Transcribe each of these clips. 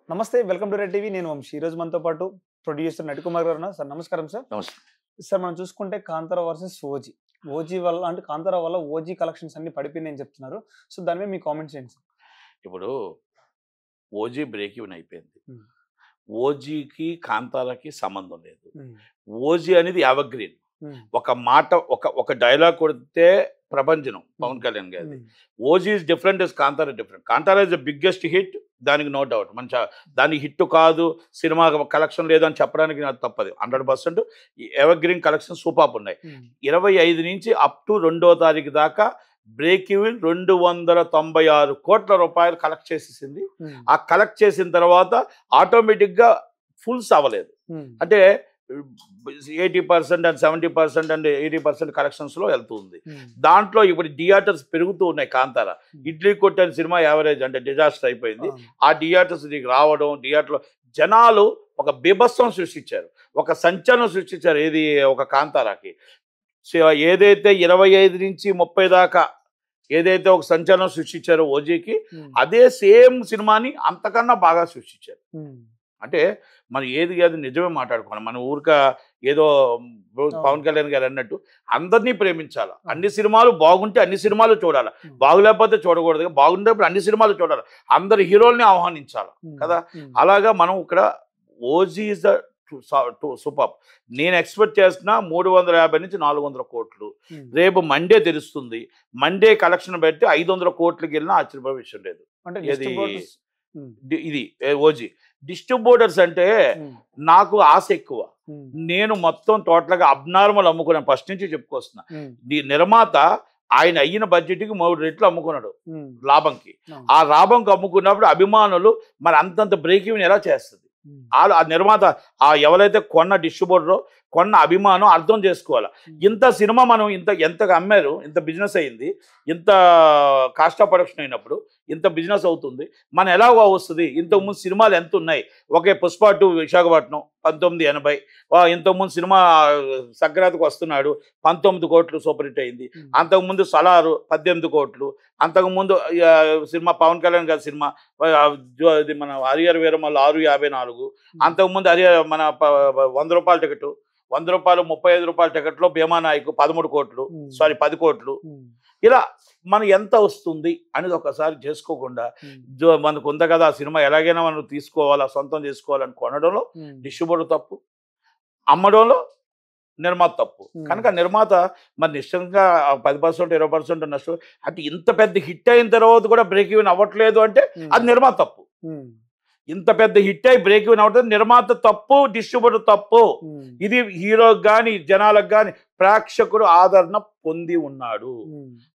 నమస్తే. Welcome to red TV. నేను వంశీ. ఈరోజు మనతో పాటు ప్రొడ్యూసర్ నటికుమార్ గారు ఉన్నారు. సార్ నమస్కారం సార్. నమస్తే. సార్ మనం చూసుకుంటే 'కాంతార' వర్సెస్ 'ఓజీ'. 'ఓజీ' వల్ల అంటే 'కాంతార' వల్ల 'ఓజీ' కలెక్షన్స్ అన్ని పడిపోయినాయని చెప్తున్నారు. సో దాని మీద మీ కామెంట్స్ ఏంటి సార్? ఇప్పుడు 'ఓజీ' బ్రేక్ ఈవెన్ అయిపోయింది. హ్మ్. 'ఓజీకి' 'కాంతారకి' సంబంధం లేదు. హ్మ్. 'ఓజీ' అనేది ఎవర్‌గ్రీన్. హ్మ్. ఒక మాట ఒక డైలాగ్ కొడితే ప్రభంజనం పవన్ కళ్యాణ్ గారిది. హ్మ్. 'OG' is different, is 'Kantara' different. 'Kantara' is the biggest hit, దానికి నో డౌట్. దానికి హిట్ కాదు, సినిమా కలెక్షన్ లేదు అని చెప్పడానికి నాకు తప్పదు. 100% ఎవర్‌గ్రీన్ కలెక్షన్ సూపర్బ్ ఉన్నాయి. హ్మ్. 25 నుంచి అప్ టు 2వ తారీఖు దాకా బ్రేక్ ఈవెన్ 296 కోట్ల రూపాయలు కలెక్ట్ చేసేసింది. హ్మ్. ఆ కలెక్ట్ చేసిన తర్వాత ఆటోమేటిక్గా ఫుల్స్ అవ్వలేదు. హ్మ్. అంటే 80% అండ్ 70% అండ్ 80% కలెక్షన్స్లో వెళ్తుంది. హ్మ్. దాంట్లో ఇప్పుడు థియేటర్స్ పెరుగుతూ ఉన్నాయి. 'కాంతార' ఇడ్లీ కొట్టిన సినిమా యావరేజ్ అంటే డిజాస్టర్ అయిపోయింది. ఆ థియేటర్స్ నీకు రావడం, థియేటర్లో జనాలు ఒక బీభత్సం సృష్టించారు, ఒక సంచలనం సృష్టించారు. ఏది ఒక 'కాంతారకి' ఏదైతే 25 నుంచి 30 దాకా ఏదైతే ఒక సంచలనం సృష్టించారో 'ఓజీకి', హ్మ్. అదే సేమ్ సినిమాని అంతకన్నా బాగా సృష్టించారు. హ్మ్. అంటే మనం ఏది అది నిజమే మాట్లాడుకోవాలి. మన ఊరిక ఏదో పవన్ కళ్యాణ్ గారు అన్నట్టు అందరినీ ప్రేమించాలి. అన్ని సినిమాలు బాగుంటే అన్ని సినిమాలు చూడాలి, బాగులేకపోతే చూడకూడదు. బాగుండేప్పుడు అన్ని సినిమాలు చూడాలి, అందరి హీరోల్ని ఆహ్వానించాలి కదా. అలాగా మనం ఇక్కడ 'ఓజీ' ఇస్ ద సూపర్. నేను ఎక్స్పెక్ట్ చేస్తున్నా 350 నుంచి 400 కోట్లు. హ్మ్. రేపు మండే తెలుస్తుంది. మండే కలెక్షన్ పెట్టి 500 కోట్లకి వెళ్ళినా ఆశ్చర్యపోయే విషయం లేదు. అంటే ఏది డిస్ట్రిబ్యూటర్స్ ఇది 'ఓజీ'. డిస్ట్రిబ్యూటర్స్ అంటే నాకు ఆశ ఎక్కువ. నేను మొత్తం టోటల్గా అబ్నార్మల్ అమ్ముకున్నాను, ఫస్ట్ నుంచి చెప్పుకొస్తున్నా. నిర్మాత ఆయన అయిన బడ్జెట్కి 3 రెట్లు అమ్ముకున్నాడు లాభంకి. ఆ లాభంకి అమ్ముకున్నప్పుడు అభిమానులు మరి అంతంత బ్రేక్ ఈవెన్ ఎలా చేస్తుంది? ఆ నిర్మాత ఎవరైతే కొన్న డిస్ట్రిబ్యూటరో కొన్న అభిమానం అర్థం చేసుకోవాలి. ఇంత సినిమా మనం ఎంతగా అమ్మారు, ఇంత బిజినెస్ అయింది, ఇంత కాస్ట్ ఆఫ్ ప్రొడక్షన్ అయినప్పుడు ఇంత బిజినెస్ అవుతుంది, మన ఎలా వస్తుంది? ఇంతకుముందు సినిమాలు ఎంత ఉన్నాయి? ఒకే 'పుష్ప 2' విశాఖపట్నం 1980. ఇంతకుముందు సినిమా సంక్రాంతికి వస్తున్నాడు 19 కోట్లు సూపర్ హిట్ అయింది. అంతకుముందు 'సలారు' 18 కోట్లు. అంతకుముందు సినిమా పవన్ కళ్యాణ్ గారి సినిమా ఇది మన 'హరిహర వీరమల్లు' 654. అంతకుముందు మన 100 రూపాయల టికెట్, 100 రూపాయలు 35 రూపాయల టికెట్లో 'భీమానాయకు' 13 కోట్లు, సారీ 10 కోట్లు. ఇలా మనం ఎంత వస్తుంది అనేది ఒకసారి చేసుకోకుండా మనకు ఉంది కదా ఆ సినిమా ఎలాగైనా మనం తీసుకోవాలా, సొంతం చేసుకోవాలని కొనడంలో డిస్ట్రిబ్యూటర్ తప్పు, అమ్మడంలో నిర్మాత తప్పు. కనుక నిర్మాత మరి నిశ్చయంగా 10% 20% నష్టం. అంటే ఇంత పెద్ద హిట్ అయిన తర్వాత కూడా బ్రేక్ ఈవెన్ అవ్వట్లేదు అంటే అది నిర్మాత తప్పు. ఇంత పెద్ద హిట్ అయి బ్రేక్ ఈవెన్ అవ్వట్లేదు, నిర్మాత తప్పు, డిస్ట్రిబ్యూటర్ తప్పు. ఇది హీరోకి కానీ జనాలకు కానీ ప్రేక్షకుడు ఆదరణ పొంది ఉన్నాడు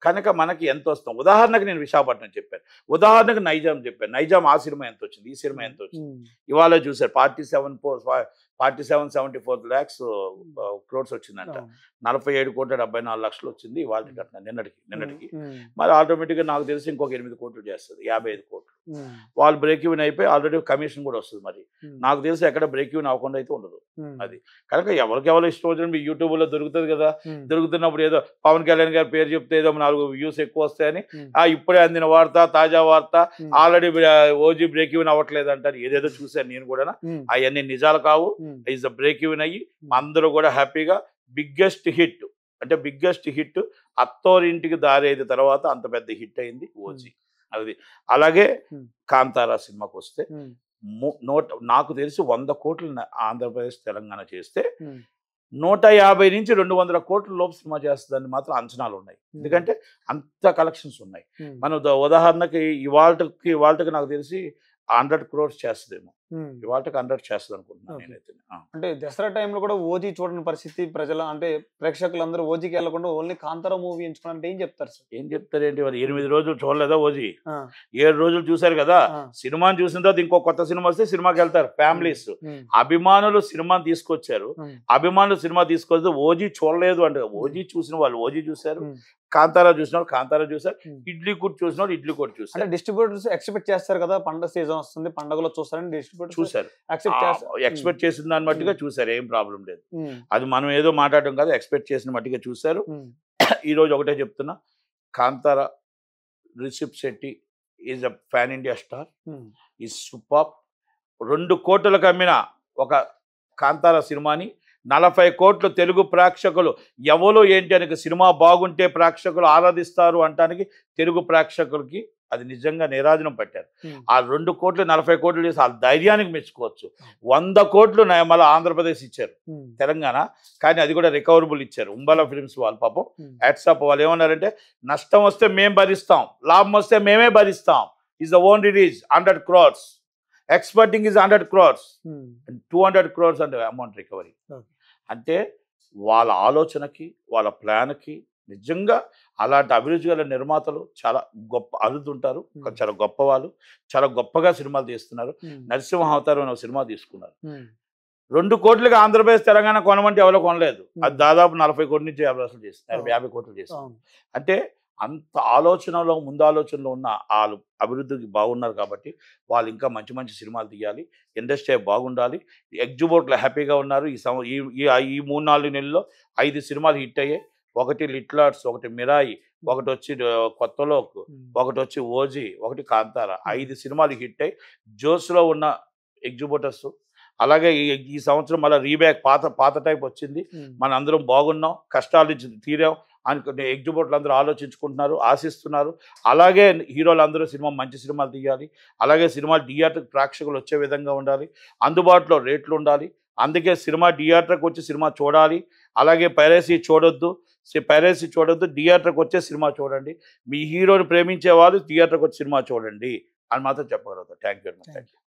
కనుక మనకి ఎంత వస్తాం. ఉదాహరణకు నేను విశాఖపట్నం చెప్పాను, ఉదాహరణకు నైజాం చెప్పాను. నైజాం ఆ సినిమా ఎంత వచ్చింది, ఈ సినిమా ఎంత వచ్చింది ఇవాళ చూసారు. 47-74 lakhs crores వచ్చిందంట. 47,74,00,000 వచ్చింది ఇవాళ కట్టిన నిన్నటికి. మరి ఆటోమేటిక్గా నాకు తెలిసి ఇంకొక 8 కోట్లు చేస్తుంది, 55 కోట్లు. వాళ్ళు బ్రేక్ ఈవెన్ అయిపోయి ఆల్రెడీ కమిషన్ కూడా వస్తుంది. మరి నాకు తెలిసి ఎక్కడ బ్రేక్ ఈవెన్ అవ్వకుండా అయితే ఉండదు అది. కనుక ఎవరికి ఇష్టం వచ్చిన యూట్యూబ్లో దొరుకుతుంది కదా. దొరుకుతున్నప్పుడు ఏదో పవన్ కళ్యాణ్ గారి పేరు చెప్తే ఏదో 4 వ్యూస్ ఎక్కువ వస్తాయని ఇప్పుడే అందిన వార్త, తాజా వార్త, ఆల్రెడీ 'ఓజీ' బ్రేక్ ఈవెన్ అవ్వట్లేదు అంటారు. ఏదేదో చూశాను నేను కూడా. అవన్నీ నిజాలు కావు. ఈజ్ ద బ్రేక్ ఈవెన్ అయ్యి అందరూ కూడా హ్యాపీగా బిగ్గెస్ట్ హిట్ అత్తోరింటికి దారేది తర్వాత అంత పెద్ద హిట్ అయింది 'ఓజీ'. అది అలాగే 'కాంతార' సినిమాకి వస్తే నాకు తెలిసి 100 కోట్లు ఆంధ్రప్రదేశ్ తెలంగాణ చేస్తే 150 నుంచి 200 కోట్ల లోపు సినిమా చేస్తుందని మాత్రం అంచనాలు ఉన్నాయి. ఎందుకంటే అంత కలెక్షన్స్ ఉన్నాయి. మన ఉదాహరణకి ఇవాళకి నాకు తెలిసి 100 crores చేస్తుందేమో. ఇవాళకి 100 చేస్తుంది అనుకుంటున్నాను నేనైతే. అంటే దసరా టైంలో కూడా 'ఓజీ' చూడని పరిస్థితి ప్రజల అంటే ప్రేక్షకులందరూ 'ఓజీ'కి వెళ్లకుండా ఓన్లీ 'కాంతార' మూవీ ఎంచుకున్నారంటే ఏం చెప్తారు సార్? ఏం చెప్తారేంటి, మరి 8 రోజులు చూడలేదా 'ఓజీ'? 7 రోజులు చూశారు కదా. సినిమాని చూసిన తర్వాత ఇంకో కొత్త సినిమా వస్తే సినిమాకి వెళ్తారు ఫ్యామిలీస్. అభిమానులు సినిమాని తీసుకొచ్చారు, అభిమానులు సినిమా తీసుకొస్తే 'ఓజీ' చూడలేదు అంటే 'ఓజీ' చూసిన వాళ్ళు 'ఓజీ' చూశారు, 'కాంతార' చూసిన వాళ్ళు 'కాంతార' చూశారు, ఇడ్లీ కొట్టు చూసిన వాళ్ళు ఇడ్లీ కొట్టు చూశారు. అంటే డిస్ట్రిబ్యూటర్స్ ఎక్స్పెక్ట్ చేస్తారు కదా, పండుగ సీజన్ వస్తుంది, పండుగలో చూస్తారని డిస్ట్రిబ్యూటర్ చూశారు. ఎక్స్పెక్ట్ చేసిన దాని మట్టుగా చూశారు, ఏం ప్రాబ్లం లేదు. అది మనం ఏదో మాట్లాడడం కాదు, ఎక్స్పెక్ట్ చేసిన మట్టుగా చూశారు. ఈరోజు ఒకటే చెప్తున్నా, 'Kantara' Rishab Shetty is a pan India star, is super. 2 కోట్లకు అమ్మిన ఒక కాంతార సినిమాని 40 కోట్లు తెలుగు ప్రేక్షకులు ఎవరు ఏంటి అని సినిమా బాగుంటే ప్రేక్షకులు ఆరాధిస్తారు అంటానికి తెలుగు ప్రేక్షకులకి అది నిజంగా నీరాజనం పట్టారు. ఆ 2 కోట్లు 40 కోట్లు చేసి ఆ ధైర్యానికి మెచ్చుకోవచ్చు. 100 కోట్లు మళ్ళీ ఆంధ్రప్రదేశ్ ఇచ్చారు, తెలంగాణ, కానీ అది కూడా రికవరబుల్ ఇచ్చారు. ఉంబాల ఫిల్మ్స్ వాళ్ళు పాపం హ్యాట్సాప్. వాళ్ళు ఏమన్నారంటే నష్టం వస్తే మేము భరిస్తాం, లాభం వస్తే మేమే భరిస్తాం. Is the own release 100 crores, exporting is 100 crores, 200 crores అంటే అమౌంట్ రికవరీ. అంటే వాళ్ళ ఆలోచనకి వాళ్ళ ప్లాన్కి నిజంగా అలాంటి అభిరుచి గల నిర్మాతలు చాలా గొప్ప అరుదుంటారు. చాలా గొప్ప వాళ్ళు, చాలా గొప్పగా సినిమాలు తీస్తున్నారు. నరసింహ అవతారం అనే సినిమా తీసుకున్నారు. 2 కోట్లకి ఆంధ్రప్రదేశ్ తెలంగాణ కొనమంటే ఎవరో కొనలేదు. అది దాదాపు 40 కోట్ల నుంచి 50 చేస్తున్నారు, 50 కోట్లు చేస్తున్నారు. అంటే అంత ఆలోచనలో ముందు ఆలోచనలో ఉన్న వాళ్ళు అభివృద్ధికి బాగున్నారు కాబట్టి వాళ్ళు ఇంకా మంచి మంచి సినిమాలు తీయాలి. ఇండస్ట్రీ బాగుండాలి. ఎగ్జిబిట్లో హ్యాపీగా ఉన్నారు. ఈ 3-4 నెలల్లో 5 సినిమాలు హిట్ అయ్యాయి. ఒకటి లిట్లార్డ్స్, ఒకటి మిరాయి, ఒకటి వచ్చి కొత్తలోక్, ఒకటి వచ్చి ఓజీ, ఒకటి కాంతార. 5 సినిమాలు హిట్ అయ్యి జోస్లో ఉన్న ఎగ్జిబిటర్స్. అలాగే ఈ సంవత్సరం మళ్ళీ రీబ్యాక్ పాత టైప్ వచ్చింది. మన అందరం బాగున్నాం, కష్టాల నుంచి తీరాం అనుకునే ఎగ్జిబిట్లు అందరూ ఆలోచించుకుంటున్నారు, ఆశిస్తున్నారు. అలాగే హీరోలు అందరూ మంచి సినిమాలు తీయాలి. అలాగే సినిమా థియేటర్ ప్రేక్షకులు వచ్చే విధంగా ఉండాలి, అందుబాటులో రేట్లు ఉండాలి. అందుకే సినిమా థియేటర్కి వచ్చి సినిమా చూడాలి. అలాగే పైరసీ చూడొద్దు, థియేటర్కి వచ్చే సినిమా చూడండి. మీ హీరోని ప్రేమించే వాళ్ళు థియేటర్కి వచ్చి సినిమా చూడండి అని మాత్రం చెప్పగలుగుతారు. Thank you very much.